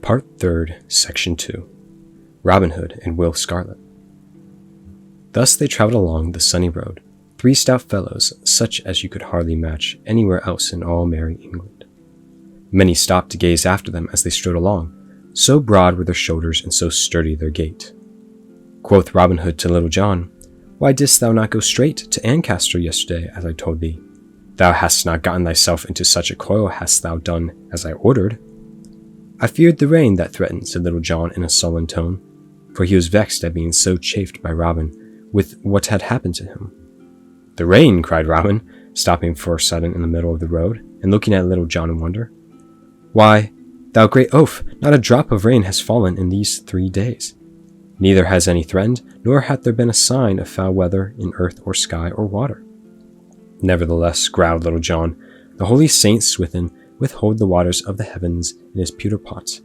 Part 3rd, Section 2. Robin Hood and Will Scarlet. Thus they travelled along the sunny road, 3 stout fellows, such as you could hardly match anywhere else in all merry England. Many stopped to gaze after them as they strode along, so broad were their shoulders and so sturdy their gait. Quoth Robin Hood to Little John, "Why didst thou not go straight to Ancaster yesterday, as I told thee? Thou hast not gotten thyself into such a coil hast thou done as I ordered." "I feared the rain that threatened," said Little John in a sullen tone, for he was vexed at being so chaffed by Robin with what had happened to him. "The rain!" cried Robin, stopping for a sudden in the middle of the road, and looking at Little John in wonder. "Why, thou great oaf, not a drop of rain has fallen in these 3 days. Neither has any threatened, nor hath there been a sign of foul weather in earth or sky or water." "Nevertheless," growled Little John, "the holy saints withhold the waters of the heavens in his pewter pot,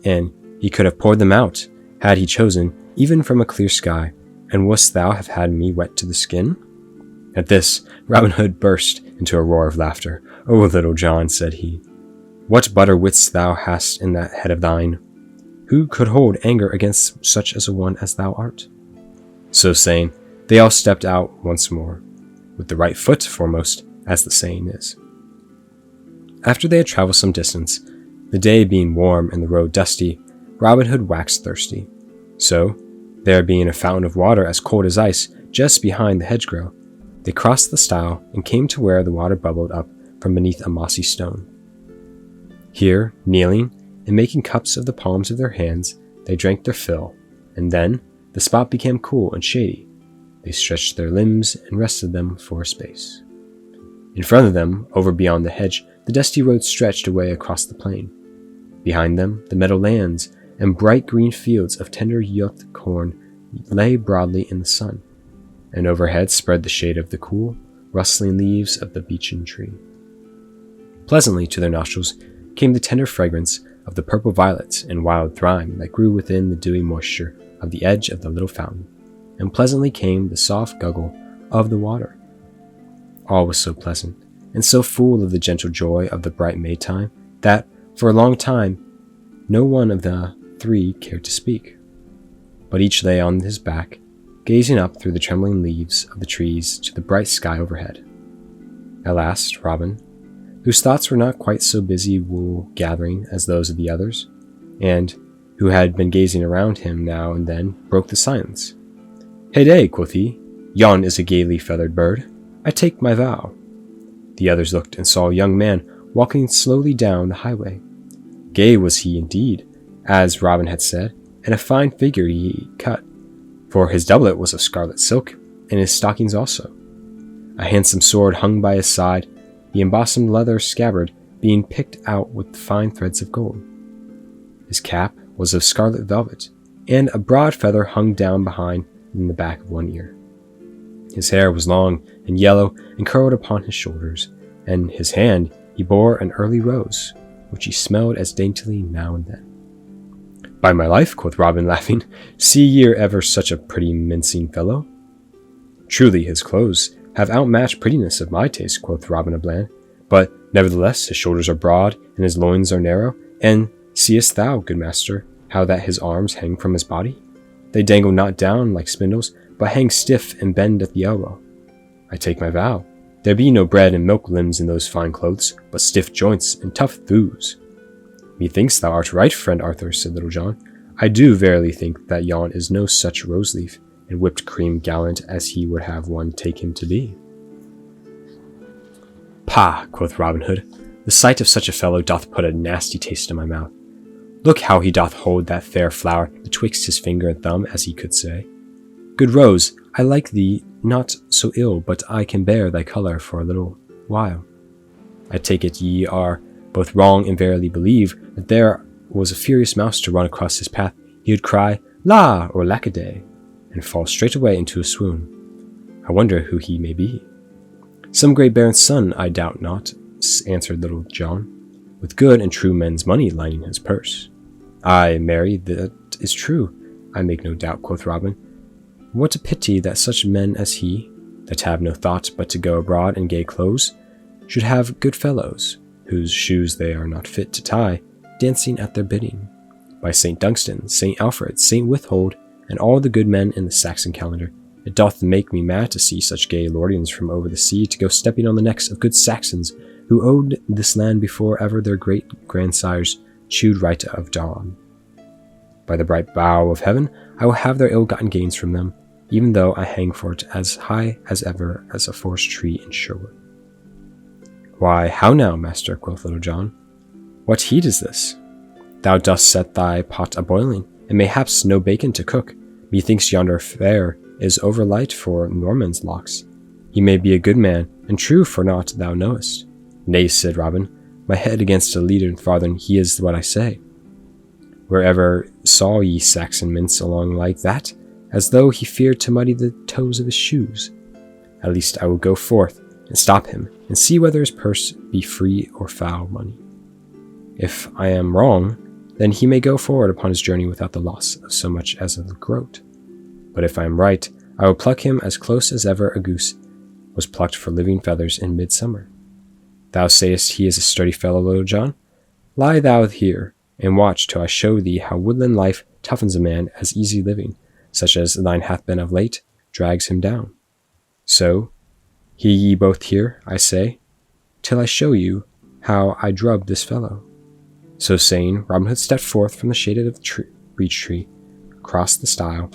and he could have poured them out, had he chosen, even from a clear sky, and wouldst thou have had me wet to the skin?" At this, Robin Hood burst into a roar of laughter. "O Little John," said he, "what butter wits thou hast in that head of thine? Who could hold anger against such a one as thou art?" So saying, they all stepped out once more, with the right foot foremost, as the saying is. After they had travelled some distance, the day being warm and the road dusty, Robin Hood waxed thirsty. So, there being a fountain of water as cold as ice just behind the hedgerow, they crossed the stile and came to where the water bubbled up from beneath a mossy stone. Here, kneeling and making cups of the palms of their hands, they drank their fill, and then the spot became cool and shady. They stretched their limbs and rested them for a space. In front of them, over beyond the hedge, the dusty road stretched away across the plain. Behind them, the meadow lands and bright green fields of tender-yielded corn lay broadly in the sun, and overhead spread the shade of the cool, rustling leaves of the beechen tree. Pleasantly to their nostrils came the tender fragrance of the purple violets and wild thyme that grew within the dewy moisture of the edge of the little fountain, and pleasantly came the soft guggle of the water. All was so pleasant, and so full of the gentle joy of the bright Maytime, that, for a long time, no one of the 3 cared to speak, but each lay on his back, gazing up through the trembling leaves of the trees to the bright sky overhead. At last, Robin, whose thoughts were not quite so busy wool-gathering as those of the others, and who had been gazing around him now and then, broke the silence. "Hey day," quoth he, "yon is a gaily feathered bird. I take my vow." The others looked and saw a young man walking slowly down the highway. Gay was he indeed, as Robin had said, and a fine figure he cut, for his doublet was of scarlet silk, and his stockings also. A handsome sword hung by his side, the embossed leather scabbard being picked out with fine threads of gold. His cap was of scarlet velvet, and a broad feather hung down behind in the back of one ear. His hair was long and yellow and curled upon his shoulders, and in his hand he bore an early rose, which he smelled as daintily now and then. "By my life," quoth Robin, laughing, "see ye ever such a pretty mincing fellow?" "Truly his clothes have outmatched prettiness of my taste," quoth Robin of Bland, "but nevertheless his shoulders are broad, and his loins are narrow, and seest thou, good master, how that his arms hang from his body? They dangle not down like spindles, but hang stiff and bend at the elbow. I take my vow, there be no bread and milk limbs in those fine clothes, but stiff joints and tough thews." "Methinks thou art right, friend Arthur," said Little John. "I do verily think that yon is no such rose-leaf and whipped cream gallant as he would have one take him to be." "Pah," quoth Robin Hood, "the sight of such a fellow doth put a nasty taste in my mouth. Look how he doth hold that fair flower betwixt his finger and thumb, as he could say, 'Good rose, I like thee not so ill, but I can bear thy colour for a little while.' I take it ye are both wrong and verily believe that there was a furious mouse to run across his path, he would cry, 'La!' or 'Lackaday!' and fall straightway into a swoon. I wonder who he may be." "Some great baron's son, I doubt not," answered Little John, "with good and true men's money lining his purse." "Ay, marry, that is true, I make no doubt," quoth Robin. "What a pity that such men as he, that have no thought but to go abroad in gay clothes, should have good fellows, whose shoes they are not fit to tie, dancing at their bidding. By St. Dunstan, St. Alfred, St. Withold, and all the good men in the Saxon calendar, it doth make me mad to see such gay lordings from over the sea to go stepping on the necks of good Saxons who owed this land before ever their great-grandsires chewed right of dawn. By the bright bow of heaven, I will have their ill-gotten gains from them, even though I hang for it as high as ever as a forest tree in Sherwood. Why, how now, master, quoth Little John. What heat is this? Thou dost set thy pot a-boiling, and mayhaps no bacon to cook. Methinks yonder fare is overlight for Norman's locks. He may be a good man, and true for naught thou knowest. Nay, said Robin, my head against a leaden farthing, he is what I say. Wherever saw ye Saxon mince along like that, as though he feared to muddy the toes of his shoes? At least I will go forth and stop him, and see whether his purse be free or foul money. If I am wrong, then he may go forward upon his journey without the loss of so much as of the groat. But if I am right, I will pluck him as close as ever a goose was plucked for living feathers in midsummer. Thou sayest he is a sturdy fellow, Little John? Lie thou here, and watch till I show thee how woodland life toughens a man, as easy living, such as thine hath been of late, drags him down. So, hear ye both here, I say, till I show you how I drub this fellow. So saying, Robin Hood stepped forth from the shade of the beech tree, crossed the stile,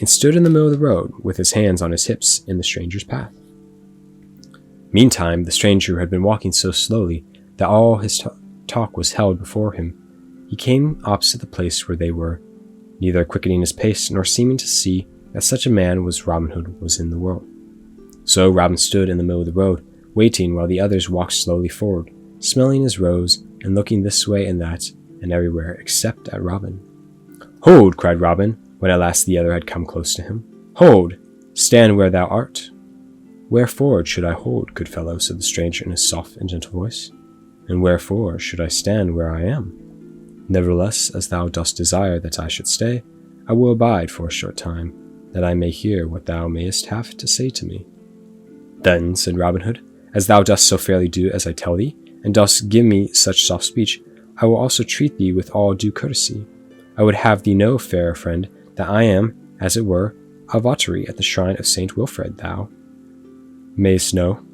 and stood in the middle of the road, with his hands on his hips in the stranger's path. Meantime, the stranger, who had been walking so slowly that all his talk was held before him, he came opposite the place where they were, neither quickening his pace nor seeming to see that such a man as Robin Hood was in the world. So Robin stood in the middle of the road, waiting while the others walked slowly forward, smelling his rose and looking this way and that and everywhere except at Robin. Hold, cried Robin, when at last the other had come close to him. Hold! Stand where thou art. Wherefore should I hold, good fellow, said the stranger in his soft and gentle voice, and wherefore should I stand where I am? Nevertheless, as thou dost desire that I should stay, I will abide for a short time, that I may hear what thou mayest have to say to me. Then, said Robin Hood, as thou dost so fairly do as I tell thee, and dost give me such soft speech, I will also treat thee with all due courtesy. I would have thee know, fair friend, that I am, as it were, a votary at the shrine of St. Wilfred. Thou mayst know,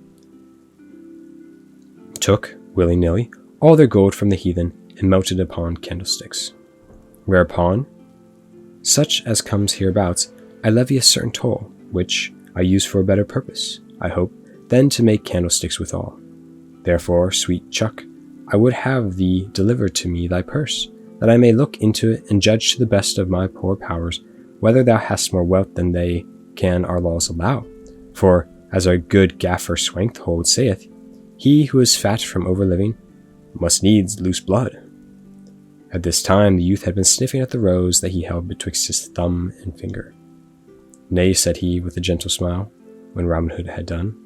took, willy-nilly, all their gold from the heathen, and melted upon candlesticks. Whereupon, such as comes hereabouts, I levy a certain toll, which I use for a better purpose, I hope, than to make candlesticks withal. Therefore, sweet chuck, I would have thee deliver to me thy purse, that I may look into it and judge to the best of my poor powers whether thou hast more wealth than they can our laws allow. For, as our good gaffer Swankhold saith, he who is fat from overliving must needs loose blood. At this time the youth had been sniffing at the rose that he held betwixt his thumb and finger. Nay, said he, with a gentle smile, when Robin Hood had done,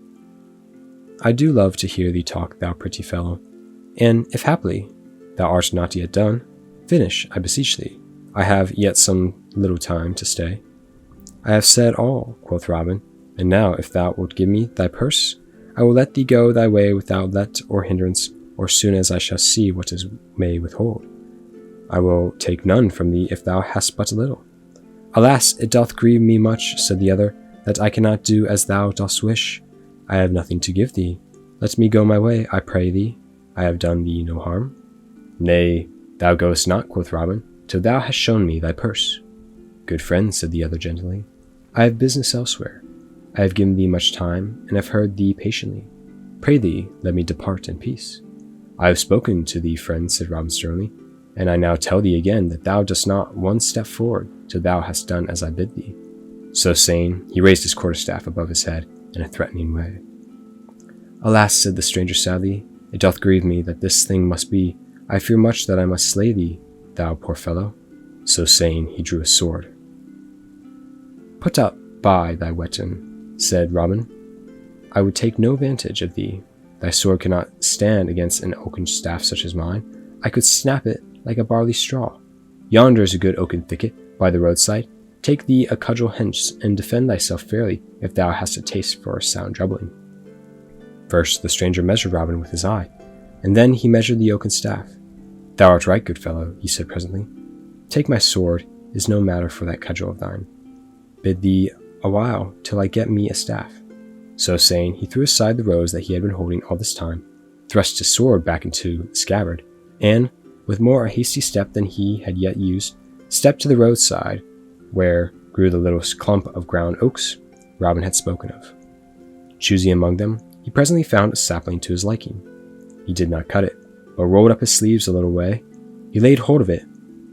I do love to hear thee talk, thou pretty fellow, and, if haply thou art not yet done, finish, I beseech thee. I have yet some little time to stay. I have said all, quoth Robin, and now, if thou wilt give me thy purse, I will let thee go thy way without let or hindrance, or soon as I shall see what is may withhold. I will take none from thee if thou hast but a little. Alas, it doth grieve me much, said the other, that I cannot do as thou dost wish. I have nothing to give thee. Let me go my way, I pray thee. I have done thee no harm. Nay, thou goest not, quoth Robin, till thou hast shown me thy purse. Good friend, said the other gently, I have business elsewhere. I have given thee much time, and have heard thee patiently. Pray thee, let me depart in peace. I have spoken to thee, friend, said Robin sternly, and I now tell thee again that thou dost not one step forward till thou hast done as I bid thee. So saying, he raised his quarterstaff above his head in a threatening way. Alas, said the stranger sadly, it doth grieve me that this thing must be. I fear much that I must slay thee, thou poor fellow. So saying, he drew his sword. Put up by thy weapon, said Robin. I would take no vantage of thee. Thy sword cannot stand against an oaken staff such as mine. I could snap it like a barley straw. Yonder is a good oaken thicket by the roadside. Take thee a cudgel hence, and defend thyself fairly, if thou hast a taste for a sound drubbing. First the stranger measured Robin with his eye, and then he measured the oaken staff. Thou art right, good fellow, he said presently. take my sword is no matter for that cudgel of thine. Bid thee a while till I get me a staff." So saying, he threw aside the rose that he had been holding all this time, thrust his sword back into the scabbard, and, with more a hasty step than he had yet used, stepped to the roadside, where grew the little clump of ground oaks Robin had spoken of. Choosing among them, he presently found a sapling to his liking. He did not cut it, but rolled up his sleeves a little way. He laid hold of it,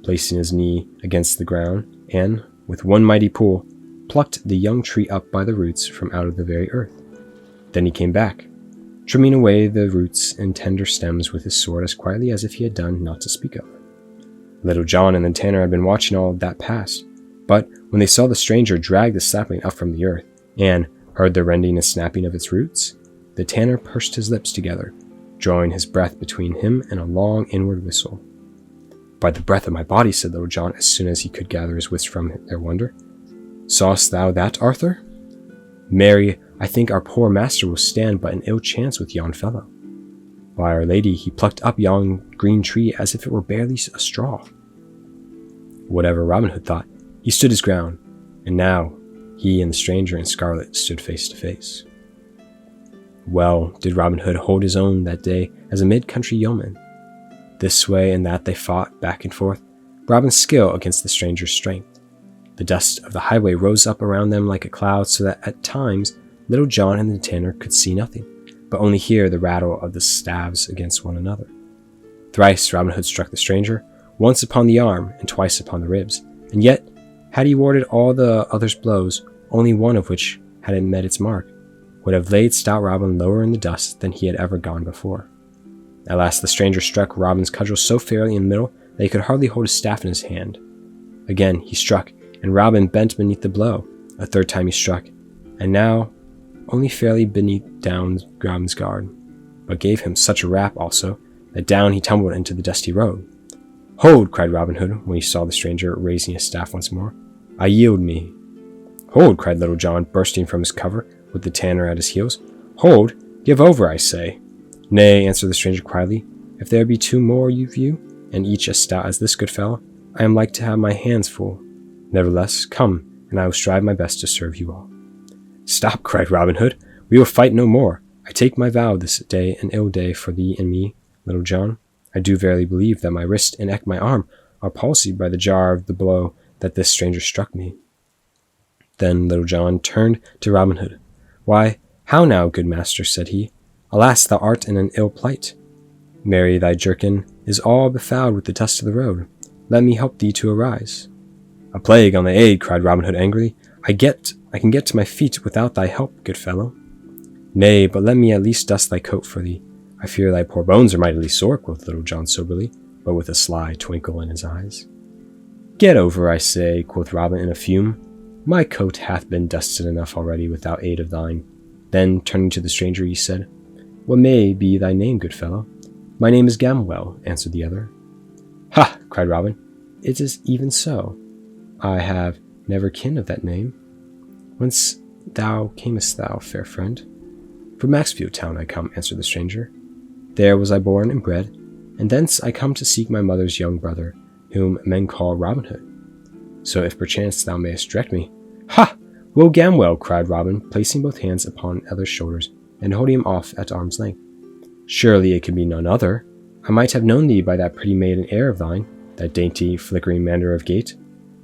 placing his knee against the ground, and, with one mighty pull, plucked the young tree up by the roots from out of the very earth. Then he came back, trimming away the roots and tender stems with his sword as quietly as if he had done naught to speak of. Little John and the tanner had been watching all that passed, but when they saw the stranger drag the sapling up from the earth, and heard the rending and snapping of its roots, the tanner pursed his lips together, drawing his breath between him and a long inward whistle. "By the breath of my body," said Little John, as soon as he could gather his wits from their wonder. "Sawest thou that, Arthur? Marry, I think our poor master will stand but an ill chance with yon fellow. By Our Lady, he plucked up yon green tree as if it were barely a straw." Whatever Robin Hood thought, he stood his ground, and now he and the stranger in scarlet stood face to face. Well did Robin Hood hold his own that day as a mid-country yeoman. This way and that they fought back and forth, Robin's skill against the stranger's strength. The dust of the highway rose up around them like a cloud, so that at times Little John and the tanner could see nothing, but only hear the rattle of the staves against one another. Thrice Robin Hood struck the stranger, once upon the arm and twice upon the ribs, and yet, had he warded all the other's blows, only one of which hadn't met its mark, would have laid stout Robin lower in the dust than he had ever gone before. At last the stranger struck Robin's cudgel so fairly in the middle that he could hardly hold his staff in his hand. Again he struck, and Robin bent beneath the blow. A third time he struck, and now only fairly beneath down Robin's guard, but gave him such a rap also that down he tumbled into the dusty road. "Hold!" cried Robin Hood when he saw the stranger raising his staff once more. "I yield me." "Hold!" cried Little John, bursting from his cover with the tanner at his heels. "Hold! Give over, I say." "Nay," answered the stranger quietly, "if there be two more of you, and each as stout as this good fellow, I am like to have my hands full. Nevertheless, come, and I will strive my best to serve you all." "Stop!" cried Robin Hood. "We will fight no more. I take my vow this day an ill day for thee and me, Little John. I do verily believe that my wrist and my arm are palsied by the jar of the blow that this stranger struck me." Then Little John turned to Robin Hood. "Why, how now, good master?" said he. "Alas, thou art in an ill plight. Marry, thy jerkin is all befouled with the dust of the road. Let me help thee to arise." "A plague on thy aid!" cried Robin Hood angrily. I can get to my feet without thy help, good fellow." "Nay, but let me at least dust thy coat for thee. I fear thy poor bones are mightily sore," quoth Little John soberly, but with a sly twinkle in his eyes. "Get over, I say," quoth Robin in a fume. "My coat hath been dusted enough already without aid of thine." Then, turning to the stranger, he said, "What may be thy name, good fellow?" "My name is Gamwell," answered the other. "Ha!" cried Robin. "It is even so. I have never kin of that name. Whence camest thou, fair friend?" "From Maxfield town I come," answered the stranger. "There was I born and bred, and thence I come to seek my mother's young brother, whom men call Robin Hood. So if perchance thou mayest direct me—" "Ha! Will Gamwell!" cried Robin, placing both hands upon the other's shoulders and holding him off at arm's length. "Surely it can be none other. I might have known thee by that pretty maiden air of thine, that dainty, flickering manner of gait.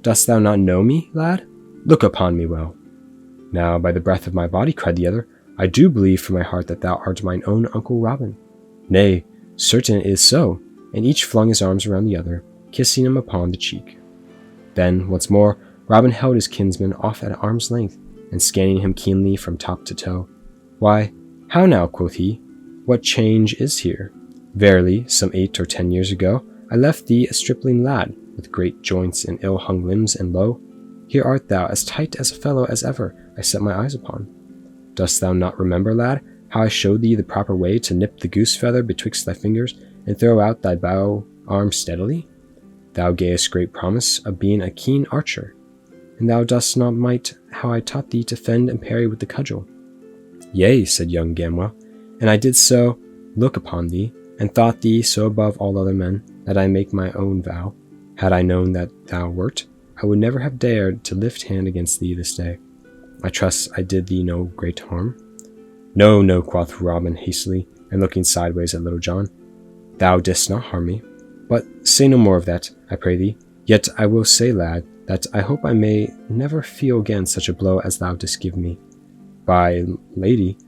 Dost thou not know me, lad? Look upon me well." "Now, by the breath of my body," cried the other, "I do believe from my heart that thou art mine own Uncle Robin. Nay, certain it is so," and each flung his arms around the other, kissing him upon the cheek. Then, once more, Robin held his kinsman off at arm's length, and scanning him keenly from top to toe. "Why, how now," quoth he, "what change is here? Verily, some 8 or 10 years ago, I left thee a stripling lad, with great joints and ill-hung limbs, and lo, here art thou as tight as a fellow as ever I set my eyes upon. Dost thou not remember, lad, how I showed thee the proper way to nip the goose feather betwixt thy fingers, and throw out thy bow arm steadily? Thou gavest great promise of being a keen archer, and thou dost not might how I taught thee to fend and parry with the cudgel." "Yea," said young Gamwell, "and I did so look upon thee, and thought thee so above all other men, that I make my own vow, Had I known that thou wert, I would never have dared to lift hand against thee this day. I trust I did thee no great harm." "No, no," quoth Robin hastily, and looking sideways at Little John. "Thou didst not harm me. But say no more of that, I pray thee. Yet I will say, lad, that I hope I may never feel again such a blow as thou didst give me. By lady,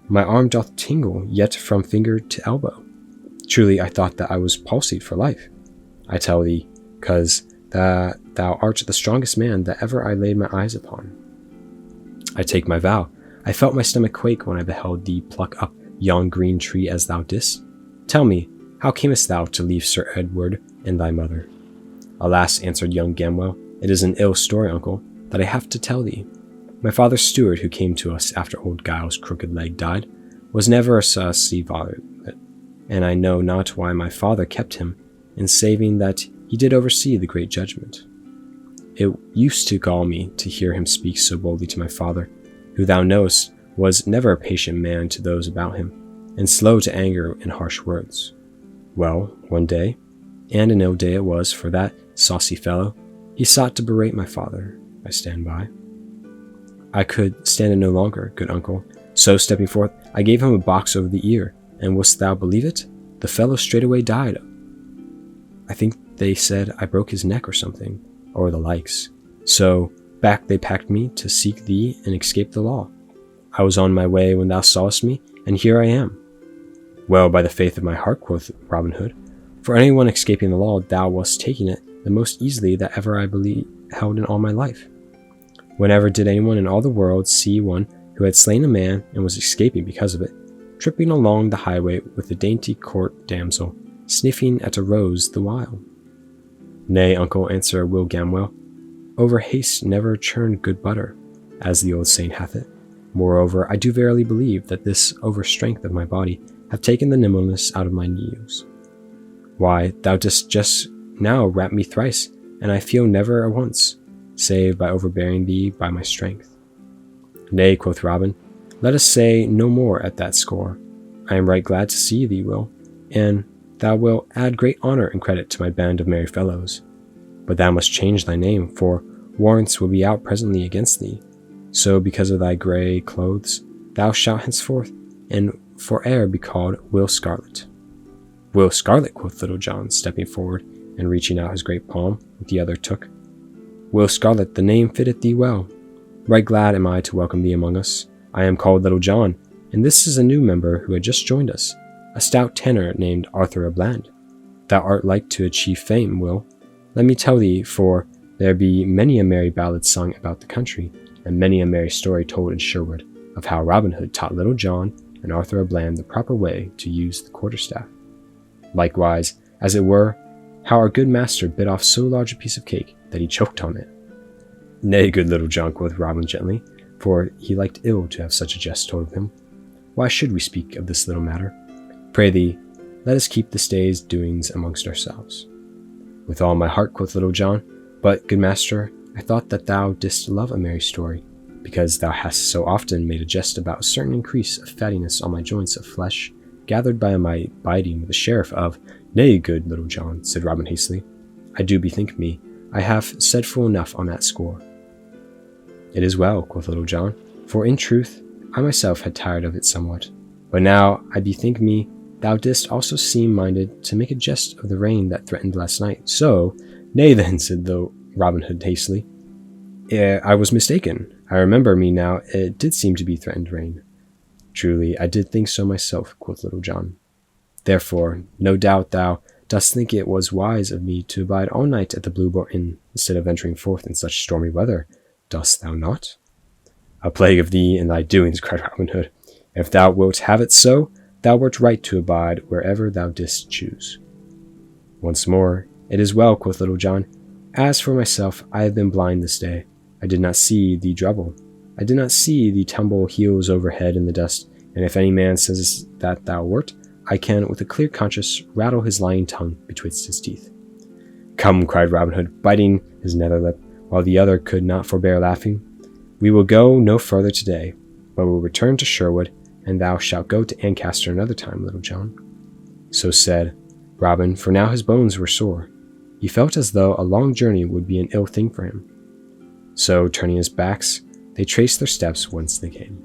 my arm doth tingle yet from finger to elbow. Truly I thought that I was palsied for life. I tell thee, 'cause that thou art the strongest man that ever I laid my eyes upon. I take my vow, I felt my stomach quake when I beheld thee pluck up yon green tree as thou didst. Tell me, how camest thou to leave Sir Edward and thy mother?" "Alas," answered young Gamwell, "it is an ill story, uncle, that I have to tell thee. My father's steward, who came to us after old Giles' crooked leg died, was never a saucy varlet, and I know not why my father kept him, in saving that he did oversee the great judgment. It used to gall me to hear him speak so boldly to my father, who thou knowest was never a patient man to those about him, and slow to anger in harsh words. Well, one day, and an ill day it was for that saucy fellow, he sought to berate my father. I stand by. I could stand it no longer, good uncle, so stepping forth, I gave him a box over the ear, and wouldst thou believe it? The fellow straightway died. I think they said I broke his neck or something, or the likes. So back they packed me to seek thee and escape the law. I was on my way when thou sawest me, and here I am." "Well, by the faith of my heart," quoth Robin Hood, "for anyone escaping the law, thou wast taking it the most easily that ever I beheld in all my life. Whenever did anyone in all the world see one who had slain a man and was escaping because of it, tripping along the highway with a dainty court damsel, sniffing at a rose the while?" "Nay, uncle," answered Will Gamwell, "over haste never churned good butter, as the old saying hath it. Moreover, I do verily believe that this overstrength of my body hath taken the nimbleness out of my knees. Why, thou didst just now rap me thrice, and I feel never a once, save by overbearing thee by my strength." "Nay," quoth Robin, "let us say no more at that score. I am right glad to see thee, Will, and thou wilt add great honour and credit to my band of merry fellows. But thou must change thy name, for warrants will be out presently against thee. So because of thy grey clothes, thou shalt henceforth and for e'er be called Will Scarlet." "Will Scarlet," quoth Little John, stepping forward and reaching out his great palm, which the other took. "Will Scarlet, the name fitteth thee well. Right glad am I to welcome thee among us. I am called Little John, and this is a new member who had just joined us, a stout tenor named Arthur a Bland. Thou art like to achieve fame, Will. Let me tell thee, for there be many a merry ballad sung about the country, and many a merry story told in Sherwood, of how Robin Hood taught Little John and Arthur a Bland the proper way to use the quarterstaff. Likewise, as it were, how our good master bit off so large a piece of cake that he choked on it." "Nay, good Little John," quoth Robin gently, for he liked ill to have such a jest told of him. "Why should we speak of this little matter? Pray thee, let us keep this day's doings amongst ourselves." "With all my heart," quoth Little John, "but, good master, I thought that thou didst love a merry story, because thou hast so often made a jest about a certain increase of fattiness on my joints of flesh, gathered by my biting with the sheriff of—" "Nay, good Little John," said Robin hastily, "I do bethink me I have said full enough on that score." "It is well," quoth Little John, "for in truth I myself had tired of it somewhat. But now I bethink me thou didst also seem minded to make a jest of the rain that threatened last night, so—" "Nay then," said Robin Hood hastily, "I was mistaken. I remember me now, it did seem to be threatened rain." "Truly, I did think so myself," quoth Little John. "Therefore, no doubt thou dost think it was wise of me to abide all night at the Blue Boar Inn, instead of venturing forth in such stormy weather, dost thou not?" "A plague of thee and thy doings," cried Robin Hood. "If thou wilt have it so, thou wert right to abide wherever thou didst choose." "Once more, it is well," quoth Little John. "As for myself, I have been blind this day. I did not see thee trouble. I did not see thee tumble heels over head in the dust, and if any man says that thou wert, I can, with a clear conscience, rattle his lying tongue betwixt his teeth." "Come," cried Robin Hood, biting his nether lip, while the other could not forbear laughing, "we will go no further today, but will return to Sherwood, and thou shalt go to Ancaster another time, Little John." So said Robin, for now his bones were sore. He felt as though a long journey would be an ill thing for him. So, turning his backs, they traced their steps whence they came.